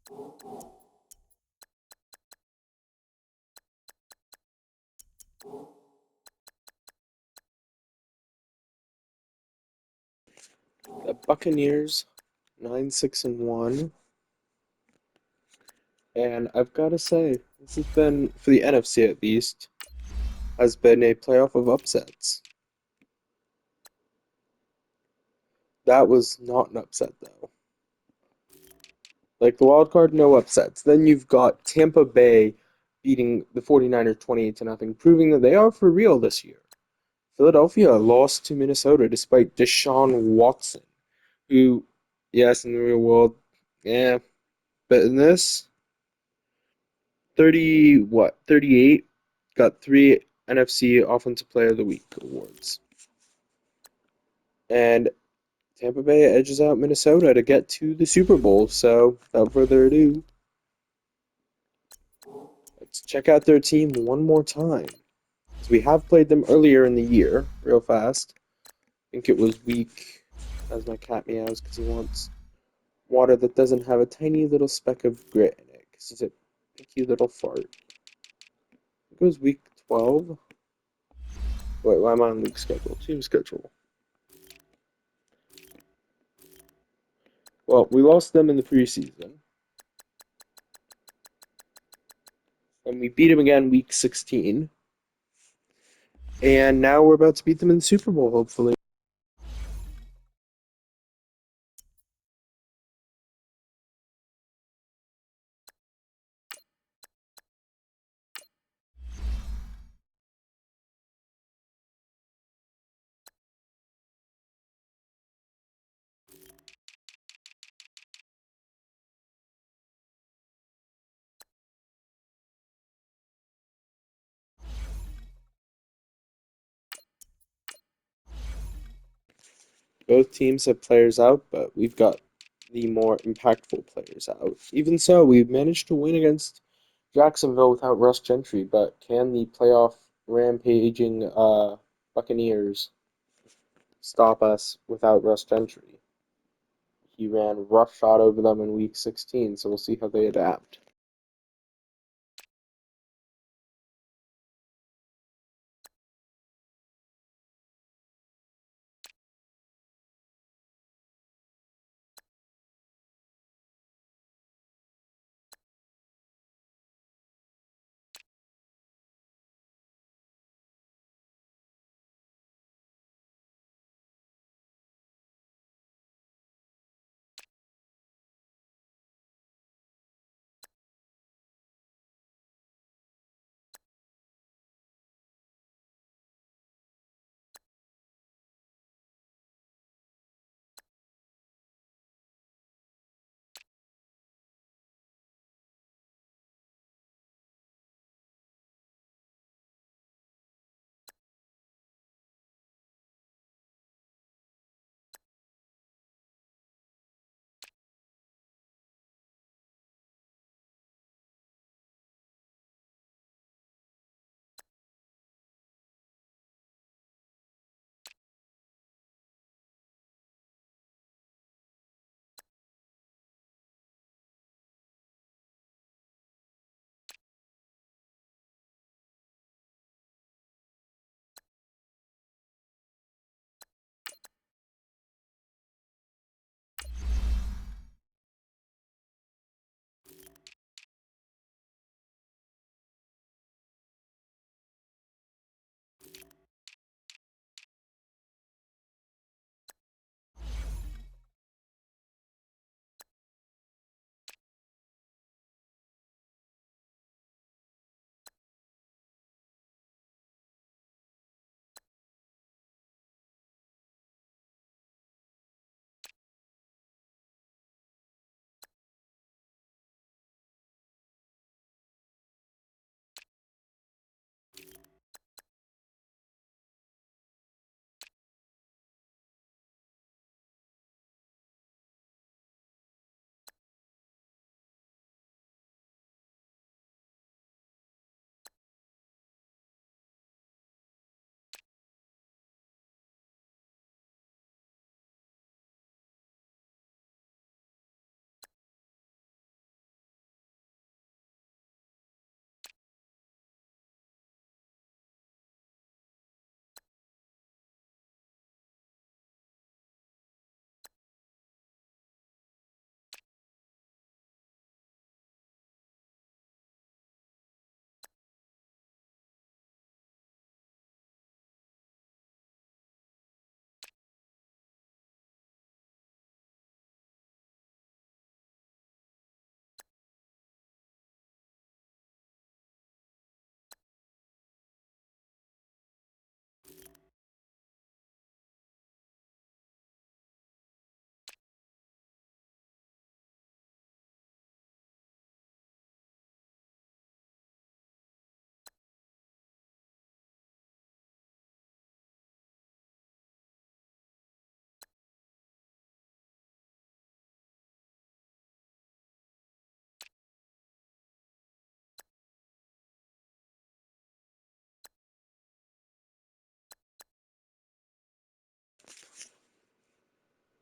The Buccaneers 9-6-1, and I've got to say, this has been, for the NFC at least, has been a playoff of upsets. That was not an upset though. Like the wild card, no upsets. Then you've got Tampa Bay beating the 49ers 28 to nothing, proving that they are for real this year. Philadelphia lost to Minnesota despite Deshaun Watson, who, yes, in the real world, yeah, but in this, 38, got three NFC Offensive Player of the Week awards. And Tampa Bay edges out Minnesota to get to the Super Bowl. So, without further ado, let's check out their team one more time. Because we have played them earlier in the year, real fast. I think it was week, as my cat meows because he wants water that doesn't have a tiny little speck of grit in it because he's a picky little fart. It was week 12. Wait, why am I on league schedule? Team schedule. Well, we lost them in the preseason, and we beat them again week 16. And now we're about to beat them in the Super Bowl, hopefully. Both teams have players out, but we've got the more impactful players out. Even so, we've managed to win against Jacksonville without Russ Gentry, but can the playoff rampaging Buccaneers stop us without Russ Gentry? He ran roughshod over them in week 16, so we'll see how they adapt.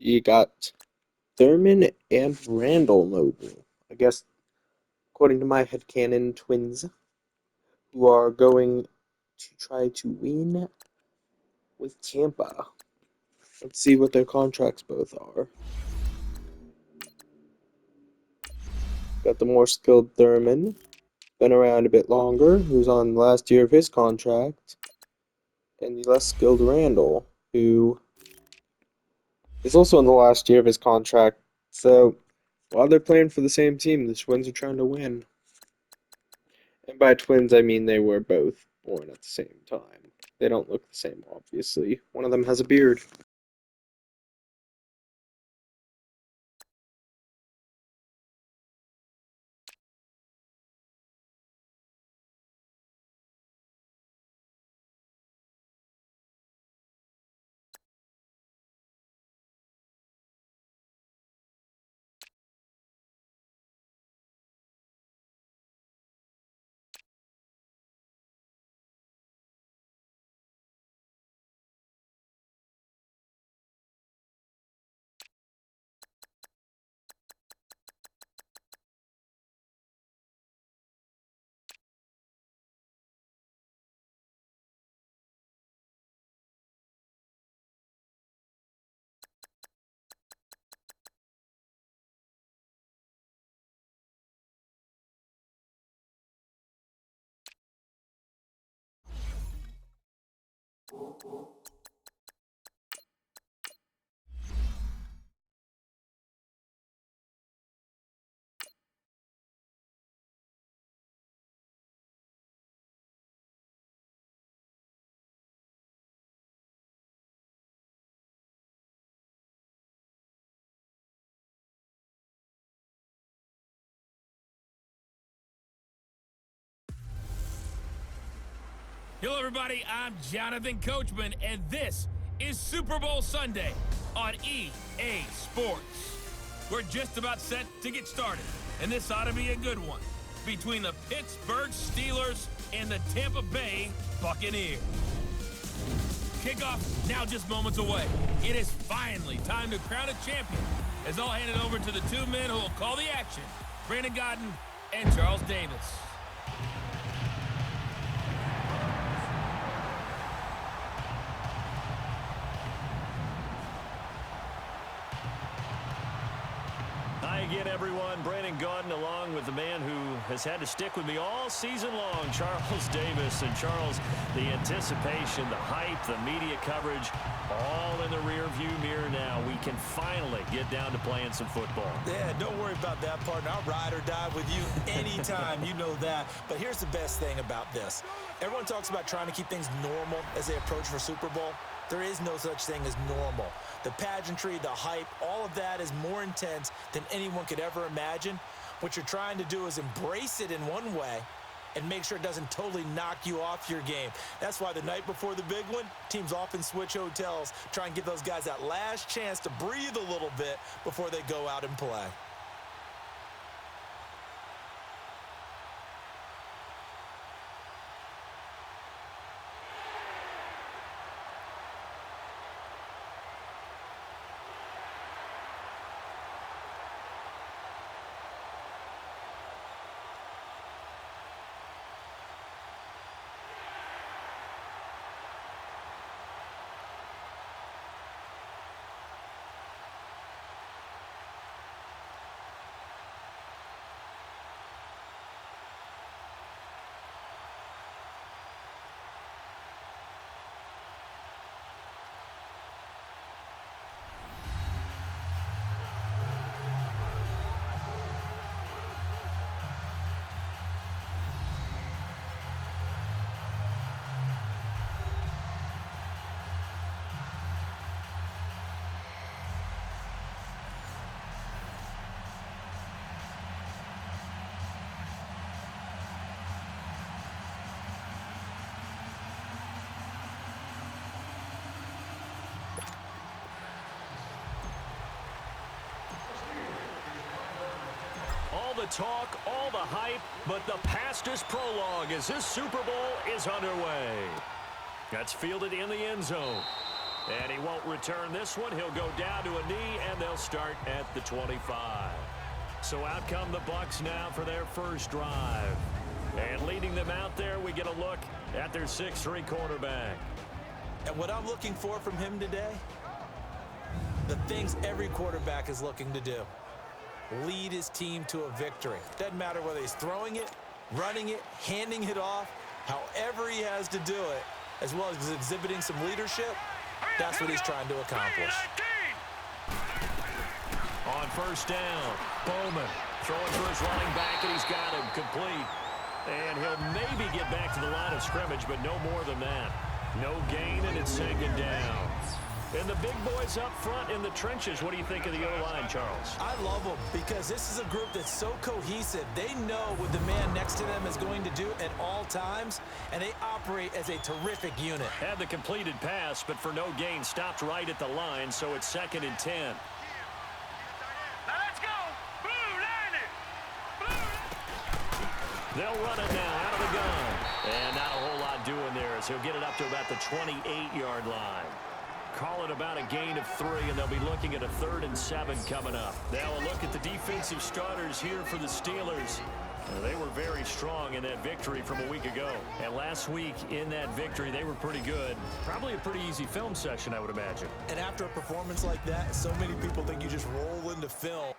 You got Thurman and Randall Noble. I guess, according to my headcanon, twins who are going to try to win with Tampa. Let's see what their contracts both are. Got the more skilled Thurman, been around a bit longer, who's on the last year of his contract, and the less skilled Randall, who is also in the last year of his contract. So, while they're playing for the same team, the Twins are trying to win. And by twins, I mean they were both born at the same time. They don't look the same, obviously. One of them has a beard. Hello, everybody. I'm Jonathan Coachman, and this is Super Bowl Sunday on EA Sports. We're just about set to get started, and this ought to be a good one between the Pittsburgh Steelers and the Tampa Bay Buccaneers. Kickoff now just moments away. It is finally time to crown a champion, as I'll hand it over to the two men who will call the action, Brandon Gaudin and Charles Davis. Hi again, everyone. Brandon Gaudin along with the man who has had to stick with me all season long, Charles Davis. And Charles, the anticipation, the hype, the media coverage, all in the rearview mirror now. We can finally get down to playing some football. Yeah, don't worry about that, partner. I'll ride or die with you anytime. You know that. But here's the best thing about this. Everyone talks about trying to keep things normal as they approach for Super Bowl. There is no such thing as normal. The pageantry, the hype, all of that is more intense than anyone could ever imagine. What you're trying to do is embrace it in one way and make sure it doesn't totally knock you off your game. That's why the night before the big one, teams often switch hotels, try and give those guys that last chance to breathe a little bit before they go out and play. All the talk, all the hype, but the past is prologue as this Super Bowl is underway. That's fielded in the end zone. And he won't return this one. He'll go down to a knee, and they'll start at the 25. So out come the Bucs now for their first drive. And leading them out there, we get a look at their 6'3" quarterback. And what I'm looking for from him today, the things every quarterback is looking to do. Lead his team to a victory. Doesn't matter whether he's throwing it, running it, handing it off, however he has to do it, as well as exhibiting some leadership, that's what he's trying to accomplish. On first down, Bowman throwing for his running back, and he's got him complete. And he'll maybe get back to the line of scrimmage, but no more than that. No gain, and it's second down. And the big boys up front in the trenches, what do you think of the O-line, Charles? I love them because this is a group that's so cohesive. They know what the man next to them is going to do at all times, and they operate as a terrific unit. Had the completed pass, but for no gain, stopped right at the line, so it's 2nd and 10. Let's go! Blue line it! They'll run it now out of the gun. And not a whole lot doing there as he'll get it up to about the 28-yard line. Call it about a gain of 3, and they'll be looking at a 3rd and 7 coming up. Now a look at the defensive starters here for the Steelers. They were very strong in that victory from a week ago. And last week in that victory, they were pretty good. Probably a pretty easy film session, I would imagine. And after a performance like that, so many people think you just roll into film.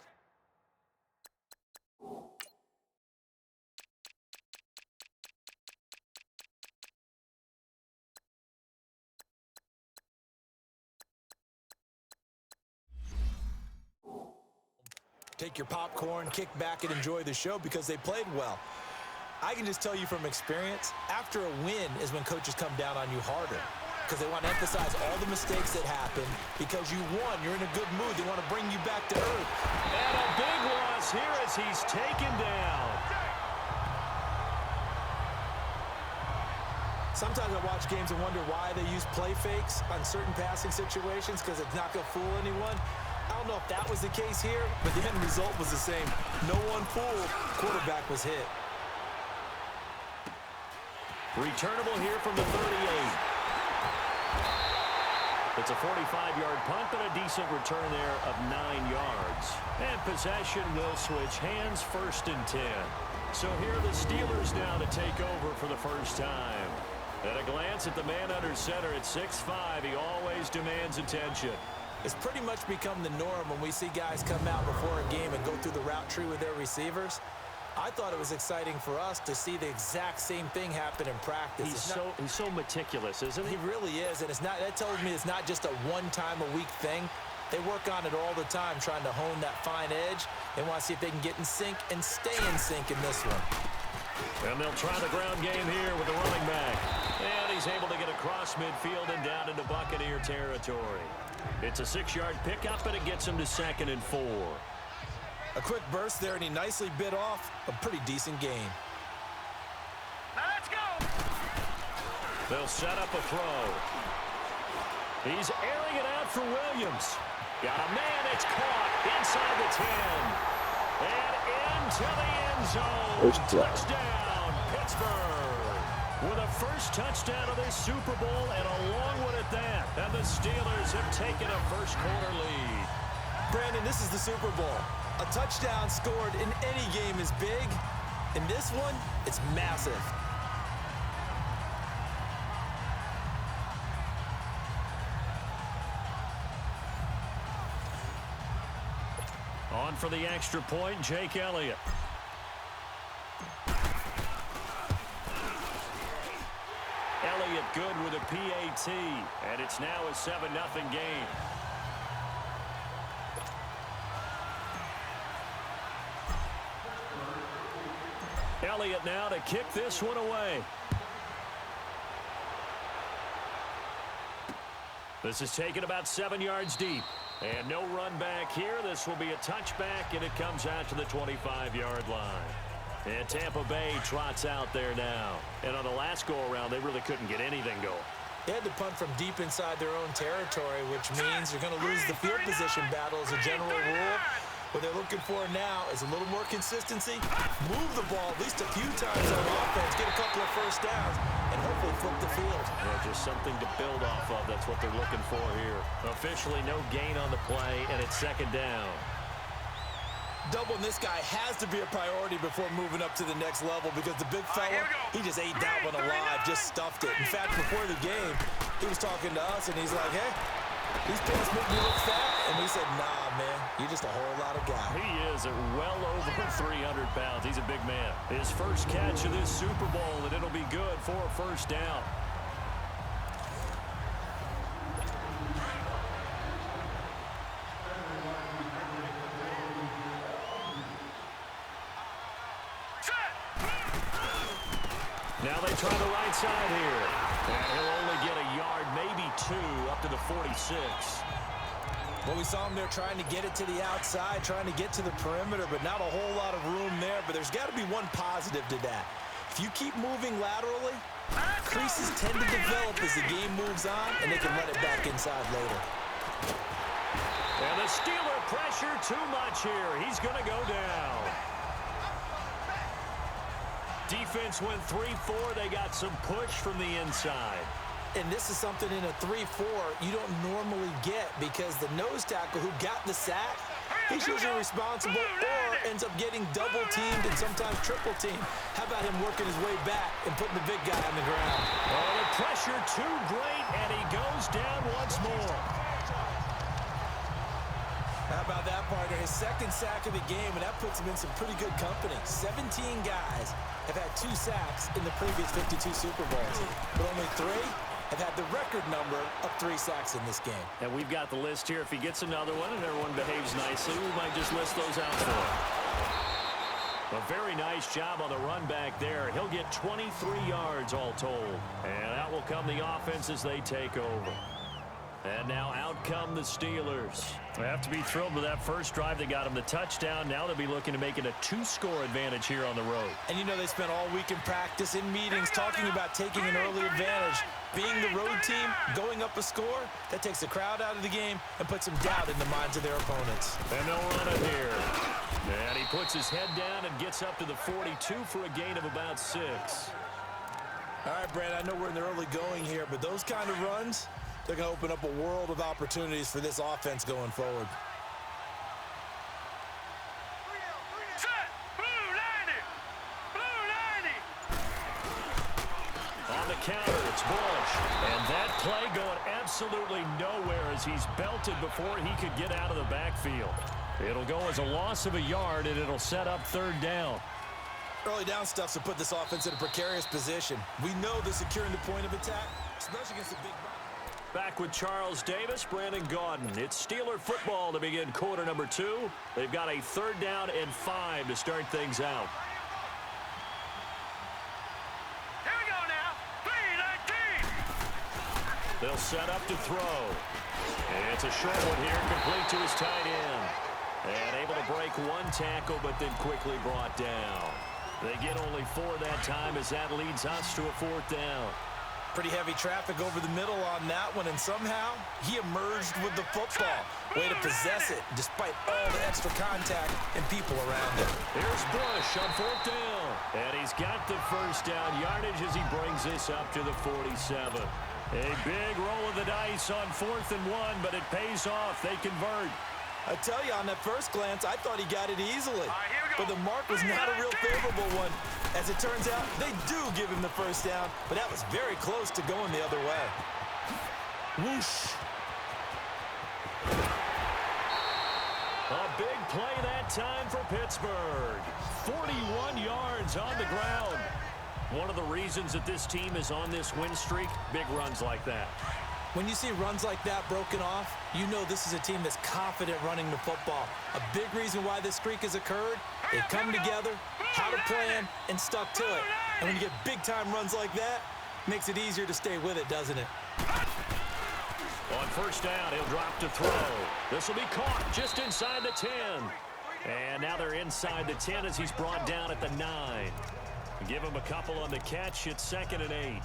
Take your popcorn, kick back, and enjoy the show because they played well. I can just tell you from experience, after a win is when coaches come down on you harder because they want to emphasize all the mistakes that happened. Because you won, you're in a good mood. They want to bring you back to earth. And a big loss here as he's taken down. Sometimes I watch games and wonder why they use play fakes on certain passing situations because it's not going to fool anyone. I don't know if that was the case here, but the end result was the same. No one fooled. Quarterback was hit. Returnable here from the 38. It's a 45-yard punt, but a decent return there of 9 yards. And possession will switch hands, 1st and 10. So here are the Steelers now to take over for the first time. At a glance at the man under center at 6'5", he always demands attention. It's pretty much become the norm when we see guys come out before a game and go through the route tree with their receivers. I thought it was exciting for us to see the exact same thing happen in practice. He's so meticulous, isn't he? He really is, and that tells me it's not just a one-time-a-week thing. They work on it all the time, trying to hone that fine edge. They want to see if they can get in sync and stay in sync in this one. And they'll try the ground game here with the running back. And he's able to get across midfield and down into Buccaneer territory. It's a 6-yard pickup, and it gets him to 2nd and 4. A quick burst there, and he nicely bit off a pretty decent gain. Let's go! They'll set up a throw. He's airing it out for Williams. Got a man, it's caught inside the 10. And into the end zone. Touchdown, Pittsburgh. With a first touchdown of this Super Bowl and a long one at that. And the Steelers have taken a first-quarter lead. Brandon, this is the Super Bowl. A touchdown scored in any game is big. In this one, it's massive. On for the extra point, Jake Elliott. Elliott good with a PAT, and it's now a 7-0 game. Elliott now to kick this one away. This is taken about 7 yards deep. And no run back here. This will be a touchback, and it comes out to the 25-yard line. And Tampa Bay trots out there now. And on the last go-around, they really couldn't get anything going. They had to punt from deep inside their own territory, which means you're going to lose the field position battle as a general rule. What they're looking for now is a little more consistency, move the ball at least a few times on offense, get a couple of first downs, and hopefully they flip the field. Yeah, just something to build off of. That's what they're looking for here. Officially no gain on the play, and it's second down. Doubling this guy has to be a priority before moving up to the next level because the big fella, he just ate that one alive, just stuffed it. In fact, before the game, he was talking to us, and he's like, hey, these pants make me look fat. And we said, nah, man, you're just a whole lot of guy. He is at well over 300 pounds. He's a big man. His first catch of this Super Bowl, and it'll be good for a first down. Now they try the right side here. And he'll only get a yard, maybe two, up to the 46. Well, we saw him there trying to get it to the outside, trying to get to the perimeter, but not a whole lot of room there. But there's got to be one positive to that. If you keep moving laterally, creases tend to develop as the game moves on, and they can run it back inside later. And the Steeler pressure too much here. He's going to go down. Defense went 3-4. They got some push from the inside. And this is something in a 3-4 you don't normally get because the nose tackle who got the sack, he's usually responsible or ends up getting double-teamed and sometimes triple-teamed. How about him working his way back and putting the big guy on the ground? Oh, the pressure too great, and he goes down once more. How about that, partner? His second sack of the game, and that puts him in some pretty good company. 17 guys have had 2 sacks in the previous 52 Super Bowls, but only 3 have had the record number of 3 sacks in this game. And we've got the list here. If he gets another one and everyone behaves nicely, we might just list those out for him. A very nice job on the run back there. He'll get 23 yards all told. And out will come the offense as they take over. And now out come the Steelers. They have to be thrilled with that first drive. They got him the touchdown. Now they'll be looking to make it a 2-score advantage here on the road. And you know they spent all week in practice, in meetings, talking about taking an early advantage. Being the road team, going up a score, that takes the crowd out of the game and puts some doubt in the minds of their opponents. And they'll run it here. And he puts his head down and gets up to the 42 for a gain of about 6. All right, Brad, I know we're in the early going here, but those kind of runs, they're going to open up a world of opportunities for this offense going forward. Set! Blue 90! Blue 90! On the counter, it's Bush. And that play going absolutely nowhere as he's belted before he could get out of the backfield. It'll go as a loss of a yard, and it'll set up third down. Early down stuff's to put this offense in a precarious position. We know they're securing the point of attack, especially against the big... Back with Charles Davis, Brandon Gaudin. It's Steeler football to begin quarter number 2. They've got a third down and 5 to start things out. Here we go now. 3-19. They'll set up to throw. And it's a short one here, complete to his tight end. And able to break one tackle, but then quickly brought down. They get only 4 that time as that leads us to a 4th down. Pretty heavy traffic over the middle on that one, and somehow he emerged with the football. Way to possess it, despite all the extra contact and people around him. Here's Bush on 4th down. And he's got the first down yardage as he brings this up to the 47. A big roll of the dice on 4th and 1, but it pays off. They convert. I tell you, on that first glance, I thought he got it easily. All right, here we go. But the mark was not a real favorable one. As it turns out, they do give him the first down, but that was very close to going the other way. Whoosh. A big play that time for Pittsburgh. 41 yards on the ground. One of the reasons that this team is on this win streak, big runs like that. When you see runs like that broken off, you know this is a team that's confident running the football. A big reason why this streak has occurred, they come together, had a plan, and stuck to it. And when you get big-time runs like that, it makes it easier to stay with it, doesn't it? On first down, he'll drop to throw. This will be caught just inside the 10. And now they're inside the 10 as he's brought down at the 9. Give him a couple on the catch. It's 2nd and 8.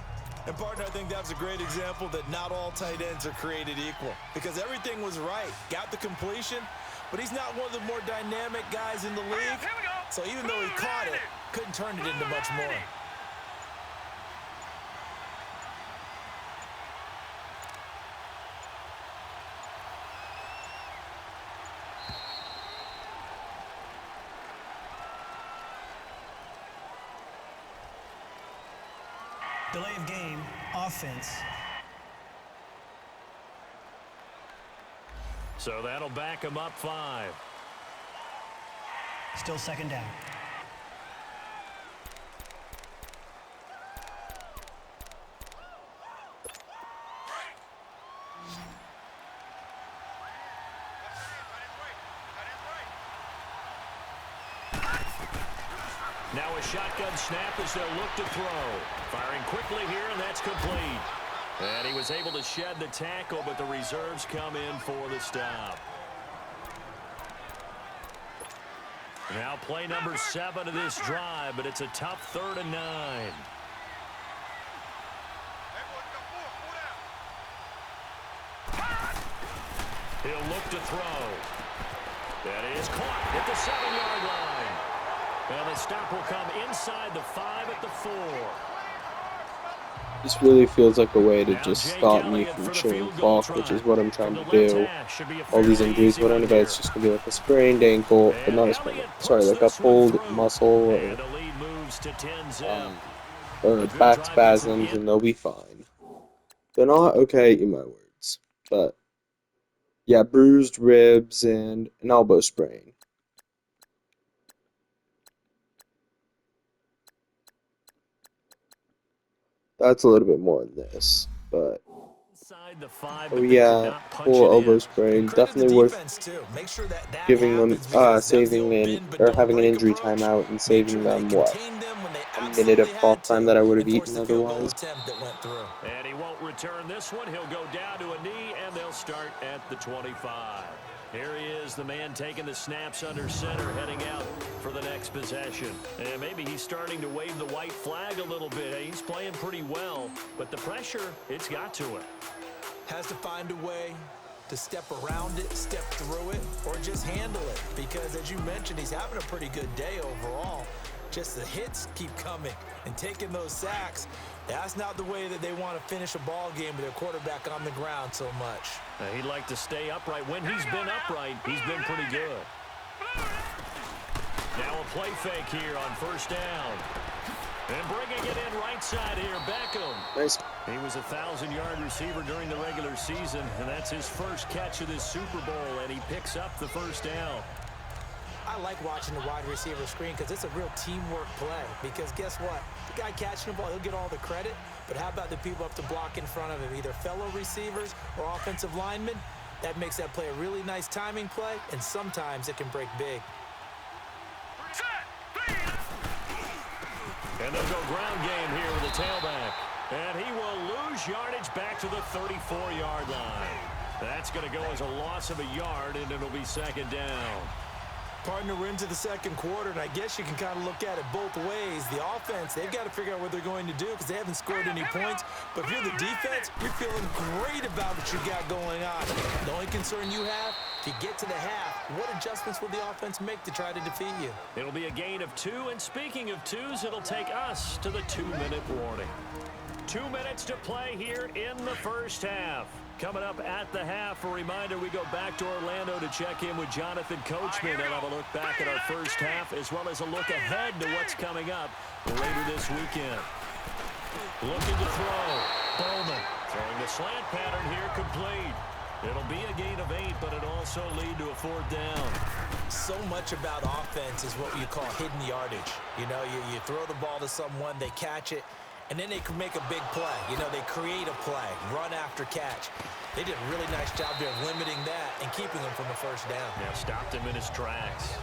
And, partner, I think that's a great example that not all tight ends are created equal because everything was right. Got the completion, but he's not one of the more dynamic guys in the league. So even though he caught it, couldn't turn it into much more. Delay of game, offense. So that'll back him up 5. Still second down. Now a shotgun snap as they'll look to throw. Firing quickly here, and that's complete. And he was able to shed the tackle, but the reserves come in for the stop. Now play number 7 of this drive, but it's a tough 3rd and 9. He'll look to throw. That is caught at the 7-yard line. And the stop will come inside the 5 at the 4. This really feels like a way to just stop me from chewing clock, which is what I'm trying to do. All these injuries, what I bet it's just going to be like a sprained ankle, but not a sprained ankle, sorry, like a pulled muscle or back spasms, and they'll be fine. They're not okay, in my words, but yeah, bruised ribs and an elbow sprain. That's a little bit more than this, but oh yeah, full elbow sprain. Definitely worth giving them, saving or having an injury timeout and saving them what, a minute of clock time that I would have eaten otherwise. And he won't return this one. He'll go down to a knee, and they'll start at the 25. Here he is, the man taking the snaps under center, heading out for the next possession. And maybe he's starting to wave the white flag a little bit. He's playing pretty well, but the pressure, it's got to him. Has to find a way to step around it, step through it, or just handle it. Because as you mentioned, he's having a pretty good day overall. Just the hits keep coming and taking those sacks. That's not the way that they want to finish a ball game with their quarterback on the ground so much. He'd like to stay upright. When he's been upright, he's been pretty good. Now a play fake here on 1st down. And bringing it in right side here, Beckham. Nice. He was a 1,000-yard receiver during the regular season, and that's his first catch of this Super Bowl, and he picks up the 1st down. I like watching the wide receiver screen because it's a real teamwork play. Because guess what? The guy catching the ball, he'll get all the credit. But how about the people up to block in front of him, either fellow receivers or offensive linemen? That makes that play a really nice timing play, and sometimes it can break big. And they'll go ground game here with the tailback. And he will lose yardage back to the 34-yard line. That's going to go as a loss of a yard, and it'll be 2nd down. Partner, we're into the 2nd quarter, and I guess you can kind of look at it both ways. The offense, they've got to figure out what they're going to do because they haven't scored any points. But if you're the defense, you're feeling great about what you got going on. The only concern you have, if you get to the half, what adjustments will the offense make to try to defeat you? It'll be a gain of 2, and speaking of 2s, it'll take us to the 2-minute warning. 2 minutes to play here in the 1st half. Coming up at the half, a reminder, we go back to Orlando to check in with Jonathan Coachman and have a look back at our 1st half, as well as a look ahead to what's coming up later this weekend. Looking to throw. Bowman throwing the slant pattern here, complete. It'll be a gain of 8, but it'll also lead to a 4th down. So much about offense is what you call hidden yardage. You know, you throw the ball to someone, they catch it, and then they can make a big play. You know, they create a play, run after catch. They did a really nice job there of limiting that and keeping him from the 1st down. Yeah, stopped him in his tracks.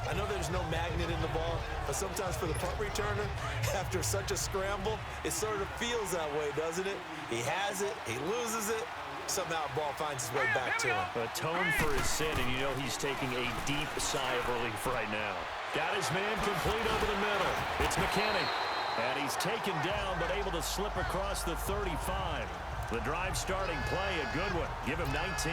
I know there's no magnet in the ball, but sometimes for the punt returner, after such a scramble, it sort of feels that way, doesn't it? He has it, he loses it, somehow the ball finds its way back to him. Atone for his sin, and you know he's taking a deep sigh of relief right now. Got his man complete over the middle. It's McKinney. And he's taken down, but able to slip across the 35. The drive starting play, a good one. Give him 19.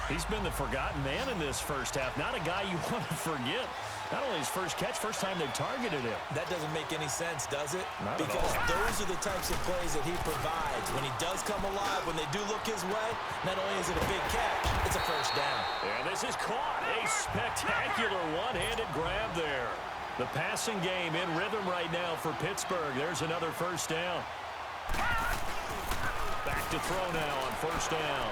He's been the forgotten man in this 1st half. Not a guy you want to forget. Not only his first catch, first time they've targeted him. That doesn't make any sense, does it? Not because at all. Those are the types of plays that he provides. When he does come alive, when they do look his way, not only is it a big catch, it's a 1st down. And this is caught. A spectacular one-handed grab there. The passing game in rhythm right now for Pittsburgh. There's another first down. Back to throw now on first down.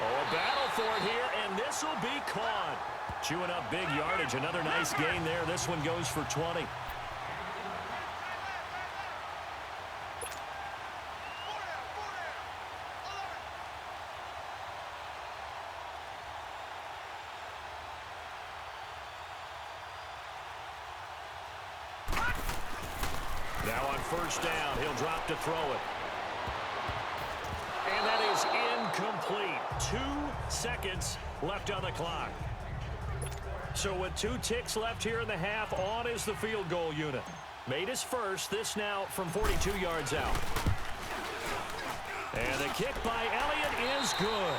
Oh, a battle for it here, and this will be caught. Chewing up big yardage. Another nice gain there. This one goes for 20. Now on first down, he'll drop to throw it. And that is incomplete. 2 seconds left on the clock. So with 2 ticks left here in the half, on is the field goal unit. Made his first, this now from 42 yards out. And the kick by Elliott is good.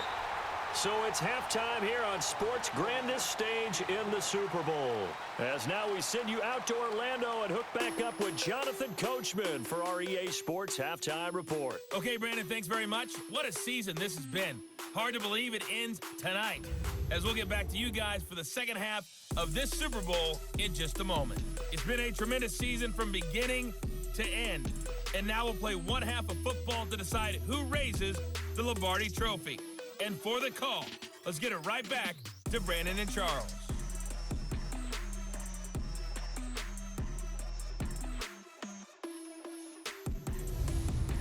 So it's halftime here on sports' grandest stage in the Super Bowl. As now we send you out to Orlando and hook back up with Jonathan Coachman for our EA Sports Halftime Report. Okay, Brandon, thanks very much. What a season this has been. Hard to believe it ends tonight, as we'll get back to you guys for the second half of this Super Bowl in just a moment. It's been a tremendous season from beginning to end, and now we'll play one half of football to decide who raises the Lombardi Trophy. And for the call, let's get it right back to Brandon and Charles.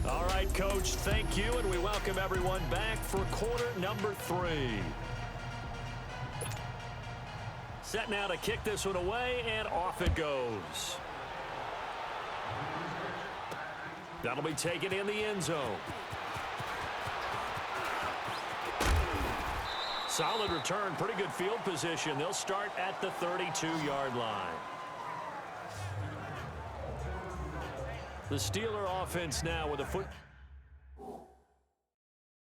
All right, Coach, thank you, and we welcome everyone back for quarter number 3. Set now to kick this one away, and off it goes. That'll be taken in the end zone. Solid return, pretty good field position. They'll start at the 32-yard line. The Steeler offense now with a foot.